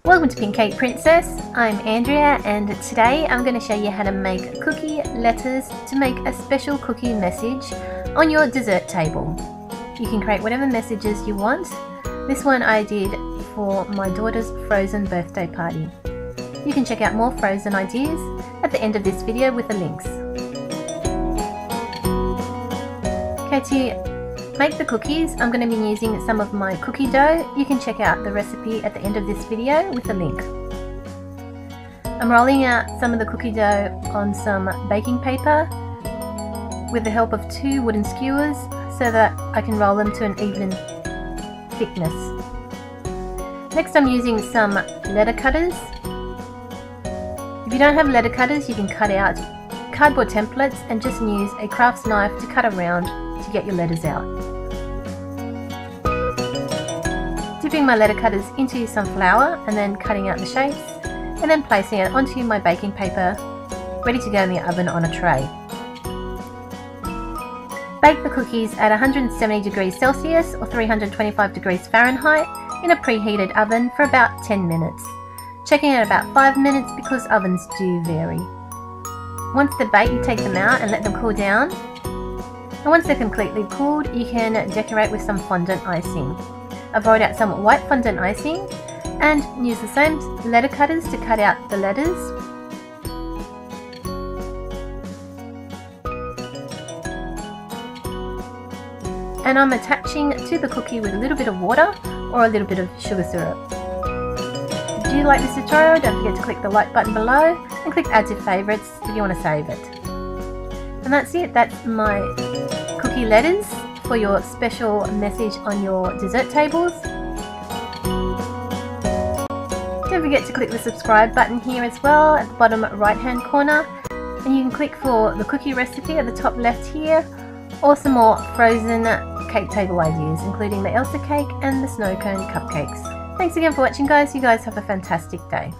Welcome to Pink Cake Princess. I'm Andrea and today I'm going to show you how to make cookie letters to make a special cookie message on your dessert table. You can create whatever messages you want. This one I did for my daughter's Frozen birthday party. You can check out more Frozen ideas at the end of this video with the links. Okay, to make the cookies, I'm going to be using some of my cookie dough. You can check out the recipe at the end of this video with the link. I'm rolling out some of the cookie dough on some baking paper with the help of 2 wooden skewers so that I can roll them to an even thickness. Next I'm using some letter cutters. If you don't have letter cutters, you can cut out cardboard templates and just use a crafts knife to cut around to get your letters out. Dipping my letter cutters into some flour and then cutting out the shapes and then placing it onto my baking paper, ready to go in the oven on a tray. Bake the cookies at 170 degrees Celsius or 325 degrees Fahrenheit in a preheated oven for about 10 minutes. Checking at about 5 minutes because ovens do vary. Once they're baked, you take them out and let them cool down. And once they're completely cooled, you can decorate with some fondant icing. I've rolled out some white fondant icing and use the same letter cutters to cut out the letters. And I'm attaching to the cookie with a little bit of water or a little bit of sugar syrup. If you like this tutorial, don't forget to click the like button below and click add to favorites if you want to save it. And that's it, that's my cookie letters for your special message on your dessert tables. Don't forget to click the subscribe button here as well at the bottom right hand corner, and you can click for the cookie recipe at the top left here, or some more frozen cake table ideas including the Elsa cake and the snow cone cupcakes. Thanks again for watching guys, you guys have a fantastic day.